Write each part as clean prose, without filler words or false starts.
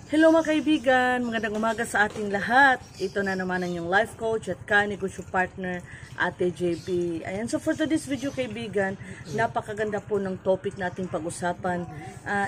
Hello mga kaibigan, magandang umaga sa ating lahat. Ito na naman ang yung life coach at ka-negosyo partner, Ate JB. Ayan, so for today's video kaibigan, napakaganda po ng topic nating pag-usapan.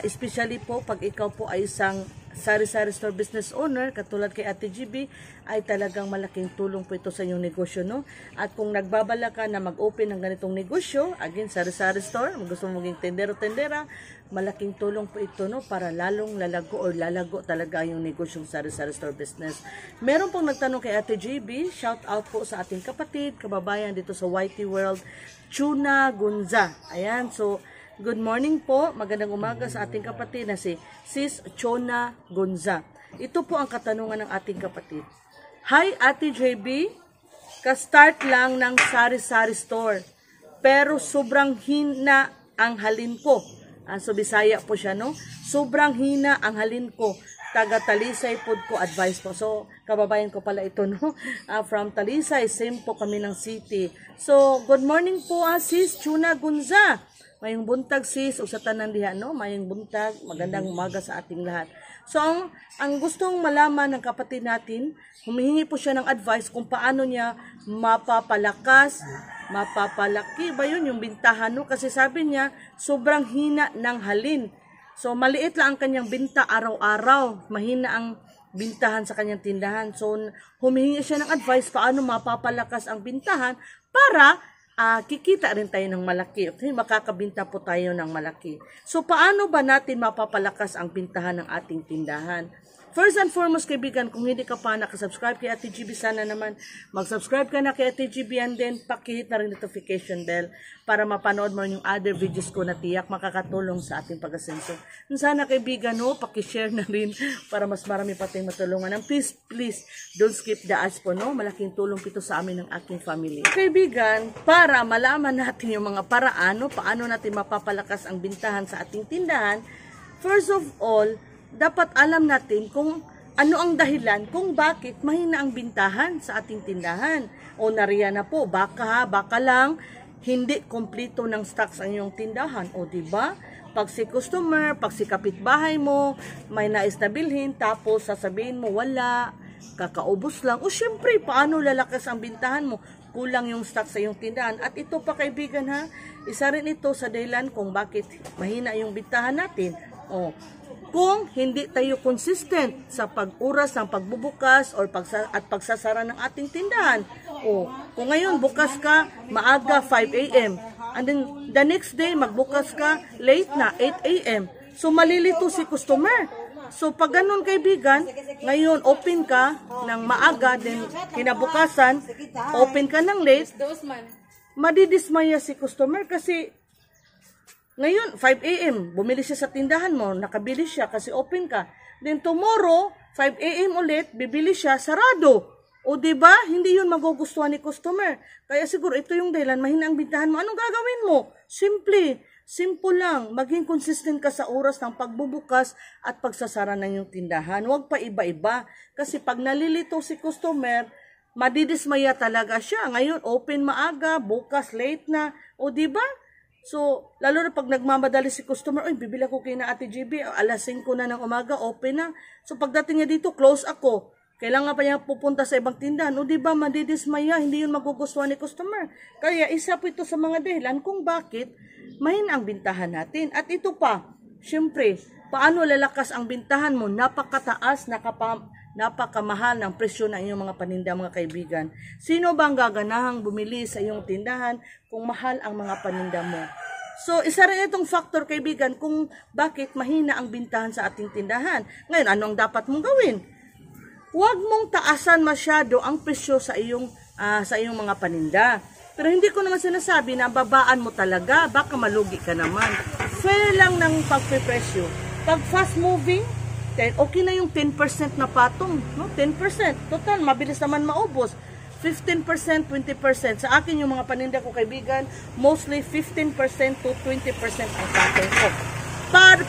Especially po pag ikaw po ay isang sari-sari store business owner, katulad kay Ate JB, ay talagang malaking tulong po ito sa inyong negosyo, no? At kung nagbabala ka na mag-open ng ganitong negosyo, again, sari-sari store, gusto mo maging tendero-tendera, malaking tulong po ito, no? Para lalong lalago or lalago talaga yung negosyong sari-sari store business. Meron pong nagtanong kay Ate JB, shout out po sa ating kapatid, kababayan dito sa YT World, Chuna Gunza. Ayan, so good morning po, magandang umaga sa ating kapatid na si Sis Chona Gunza. Ito po ang katanungan ng ating kapatid. Hi Ate JB, ka-start lang ng sari-sari store, pero sobrang hina ang halin ko. So Bisaya po siya, no? Sobrang hina ang halin ko. Taga Talisay po ko advice po. So kababayan ko pala ito, no? From Talisay, same po kami ng city. So good morning po Sis Chuna Gunza. Mayong buntag sis, o sa tanan diha, no? Mayong buntag, magandang umaga sa ating lahat. So, ang gustong malaman ng kapatid natin, humihingi po siya ng advice kung paano niya mapapalaki ba yun yung bintahan, no? Kasi sabi niya, sobrang hina ng halin. So, maliit lang ang kanyang binta araw-araw. Mahina ang bintahan sa kanyang tindahan. So, humihingi siya ng advice paano mapapalakas ang bintahan para kikita rin tayo ng malaki. Okay? Makakabinta po tayo ng malaki. So, paano ba natin mapapalakas ang bintahan ng ating tindahan? First and foremost, kaibigan, kung hindi ka pa nakasubscribe kay Ate GB, sana naman mag-subscribe ka na kay Ate GB and then pakihit na rin notification bell para mapanood mo yung other videos ko na tiyak makakatulong sa ating pag-asenso. Sana kaibigan, no, pakishare na rin para mas marami pa tayong matulungan. And please, don't skip the ads po, no? Malaking tulong ito sa amin ng aking family. Kaibigan, para malaman natin yung mga paraan, no, paano natin mapapalakas ang bintahan sa ating tindahan, first of all, dapat alam natin kung ano ang dahilan kung bakit mahina ang bintahan sa ating tindahan. O nariyan na po, baka lang hindi kompleto ng stocks ang iyong tindahan. O diba? Pag si customer, pag si kapitbahay mo, may nais na bilhin, tapos sasabihin mo wala, kakaubos lang. O syempre, paano lalakas ang bintahan mo? Kulang yung stock sa iyong tindahan. At ito pa kaibigan ha, isa rin ito sa dahilan kung bakit mahina yung bintahan natin. O, kung hindi tayo consistent sa pag-uras ng pagbubukas or pagsasara ng ating tindahan. O, kung ngayon bukas ka maaga 5 a.m. and then the next day magbukas ka late na 8 a.m. So malilito si customer. So pag ganun kaibigan, ngayon open ka ng maaga, then kinabukasan open ka ng late, madidismaya si customer kasi ngayon, 5 a.m., bumili siya sa tindahan mo, nakabili siya kasi open ka. Then tomorrow, 5 a.m. ulit, bibili siya, sarado. O diba, hindi yun magugustuhan ni customer. Kaya siguro ito yung dahilan, mahina ang bintahan mo. Anong gagawin mo? Simple lang, maging consistent ka sa oras ng pagbubukas at pagsasara ng iyong tindahan. Huwag pa iba-iba. Kasi pag nalilito si customer, madidismaya talaga siya. Ngayon, open maaga, bukas late na. O diba? So, lalo na pag nagmamadali si customer, oy, bibili ako kay na Ate GB, alas 5 na ng umaga, open na. So, pagdating niya dito, close ako. Kailangan pa niya pupunta sa ibang tindahan. O, diba, madidismaya, hindi yun magugustuhan ni customer. Kaya, isa po ito sa mga dahilan kung bakit mahina ang bintahan natin. At ito pa, syempre, paano lalakas ang bintahan mo? Napakataas, napakamahal ng presyo ng iyong mga paninda, mga kaibigan. Sino ba ang gaganahang bumili sa iyong tindahan kung mahal ang mga paninda mo? So, isa rin itong factor, kaibigan, kung bakit mahina ang bintahan sa ating tindahan. Ngayon, ano ang dapat mong gawin? Huwag mong taasan masyado ang presyo sa iyong mga paninda. Pero hindi ko naman sinasabi na babaan mo talaga, baka malugi ka naman. Fair lang ng pagpipresyo. Pag fast moving, okay na yung 10% na patong, no? 10%. Total, mabilis naman maubos. 15%, 20%. Sa akin, yung mga paninda ko, kaibigan, mostly 15% to 20% ang patong ko.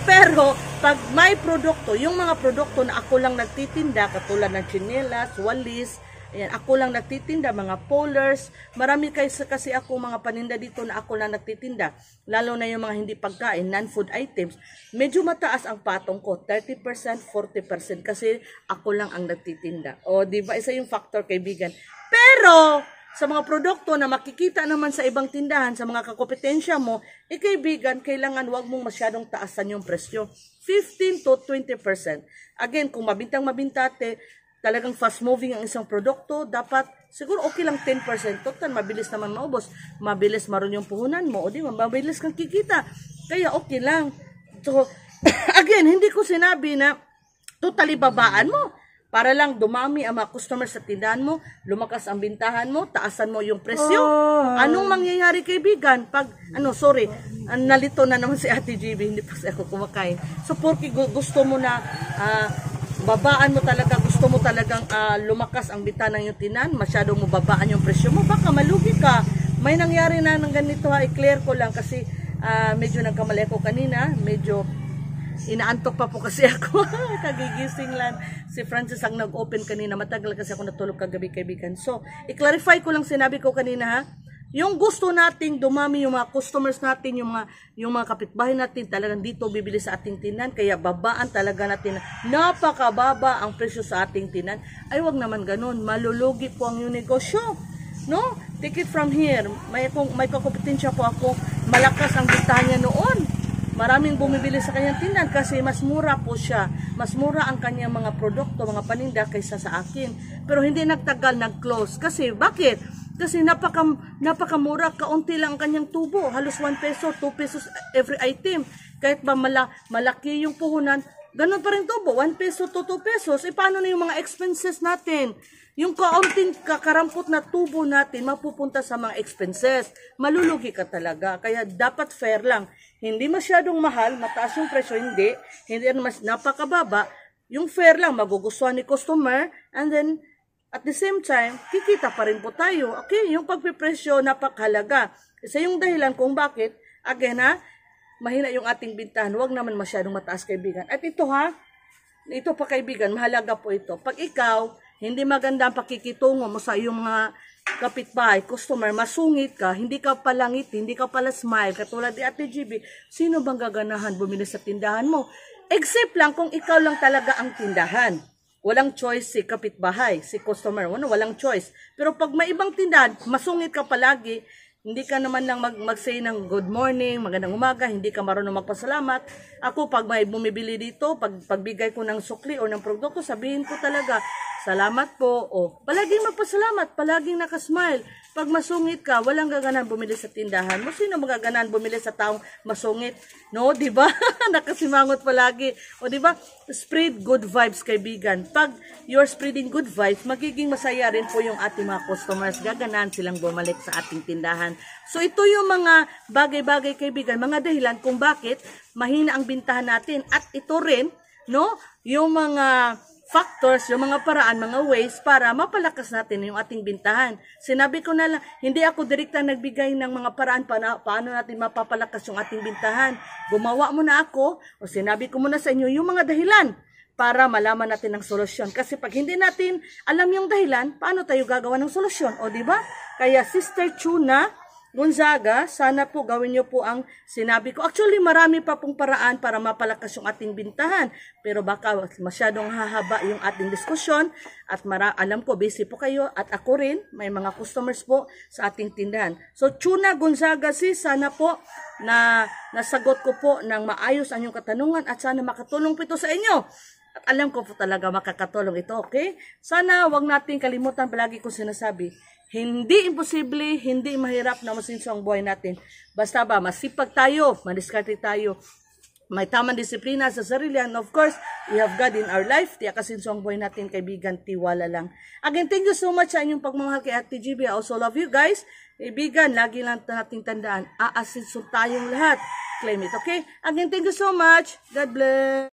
Pero, pag may produkto, yung mga produkto na ako lang nagtitinda, katulad ng tsinelas, walis, Ayan, ako lang nagtitinda, mga polars. Marami kasi ako mga paninda dito na ako lang nagtitinda. Lalo na yung mga hindi pagkain, non-food items. Medyo mataas ang patong ko, 30%, 40% kasi ako lang ang nagtitinda. O, di ba? Isa yung factor, kaibigan. Pero, sa mga produkto na makikita naman sa ibang tindahan, sa mga kakompetensya mo, kaibigan, kailangan wag mong masyadong taasan yung presyo. 15 to 20%. Again, kung mabintang-mabintate, talagang fast moving ang isang produkto, dapat siguro okay lang 10%. Total, mabilis naman maubos. Mabilis maroon yung puhunan mo. O di ba, mabilis kang kikita. Kaya okay lang. So, again, hindi ko sinabi na totally babaan mo. Para lang dumami ang mga customers sa tindahan mo, lumakas ang bintahan mo, taasan mo yung presyo. Anong mangyayari, kaibigan? Pag, nalito na naman si Ate GB, hindi pa ako kumakain. So, porque gusto mo na, babaan mo talaga, gusto mo talagang lumakas ang bita ng iyong tindahan, masyado mo babaan yung presyo mo, baka malugi ka. May nangyari na ng ganito, i-clear ko lang kasi medyo nagkamali ako kanina, medyo inaantok pa po kasi ako. Kagigising lang. Si Francis ang nag-open kanina. Matagal kasi ako natulog kagabi, kaibigan. So, i-clarify ko lang sinabi ko kanina ha. Yung gusto nating dumami yung mga customers natin, yung mga kapitbahay natin, talagang dito bibili sa ating tindahan. Kaya babaan talaga natin. Napakababa ang presyo sa ating tindahan. Ay, wag naman ganun. Malulugi po ang yung negosyo. No? Take it from here. May kakompetensya po ako. Malakas ang bintahan niya noon. Maraming bumibili sa kanyang tindahan kasi mas mura po siya. Mas mura ang kanyang mga produkto, mga paninda kaysa sa akin. Pero hindi nagtagal, nag-close. Kasi, bakit? Kasi napakamura, kaunti lang ang kanyang tubo. Halos 1 peso, 2 pesos every item. Kahit ba malaki yung puhunan, ganun pa rin tubo. 1 peso to 2 pesos. E paano na yung mga expenses natin? Yung kaunting kakarampot na tubo natin, mapupunta sa mga expenses. Malulugi ka talaga. Kaya dapat fair lang. Hindi masyadong mahal, mataas yung presyo, hindi mas napakababa. Yung fair lang, magugustuhan ni customer, and then, at the same time, kikita pa rin po tayo. Okay, yung pagpipresyo, napakahalaga. Isa yung dahilan kung bakit, again mahina yung ating bintahan, huwag naman masyadong mataas, kaibigan. At ito ito pa kaibigan, mahalaga po ito. Pag ikaw, hindi maganda ang pakikitungo mo sa iyong mga kapitbahay, customer, masungit ka, hindi ka palangit, hindi ka pala smile, katulad ni Ate GB, sino bang gaganahan bumili sa tindahan mo? Except lang kung ikaw lang talaga ang tindahan. Walang choice si kapitbahay, si customer, walang choice. Pero pag may ibang tindahan, masungit ka palagi, hindi ka naman lang mag-say ng good morning, magandang umaga, hindi ka marunong magpasalamat. Ako, pag may bumibili dito, pagbigay ko ng sukli o ng produkto, sabihin ko talaga, salamat po. O, palaging magpasalamat, palaging nakasmile. Pag masungit ka, walang gaganan bumili sa tindahan mo. Sino magaganan bumili sa taong masungit? No, di ba? Nakasimangot palagi. O, di ba? Spread good vibes, kaibigan. Pag you're spreading good vibes, magiging masaya rin po yung ating mga customers. Gaganan silang bumalik sa ating tindahan. So, ito yung mga bagay-bagay, kaibigan, mga dahilan kung bakit mahina ang bintahan natin. At ito rin, no, yung mga factors, yung mga paraan, mga ways para mapalakas natin yung ating bintahan. Sinabi ko na lang, hindi ako direkta nagbigay ng mga paraan paano natin mapapalakas yung ating bintahan. Gumawa muna ako o sinabi ko muna sa inyo yung mga dahilan para malaman natin ang solusyon. Kasi pag hindi natin alam yung dahilan, paano tayo gagawa ng solusyon? O di ba? Kaya Sister Chuna Gonzaga, sana po gawin niyo po ang sinabi ko. Actually, marami pa pong paraan para mapalakas yung ating bintahan. Pero baka masyadong hahaba yung ating diskusyon. At alam ko, busy po kayo. At ako rin, may mga customers po sa ating tindahan. So, Chuna Gonzaga, sana po na nasagot ko po ng maayos ang inyong katanungan. At sana makatulong po ito sa inyo. At alam ko po talaga makakatulong ito, okay? Sana wag natin kalimutan palagi kong sinasabi. Hindi imposible, hindi mahirap na masinso ang buhay natin. Basta ba, masipag tayo, madiskarte tayo, may tamang disiplina sa sarili. And of course, we have God in our life. Tiyak kasinso ang buhay natin, kaibigan, tiwala lang. Again, thank you so much sa inyong pagmamahal kay Ate GB. I also love you guys. Kaibigan, lagi lang nating tandaan, aasinso tayong lahat. Claim it, okay? Again, thank you so much. God bless.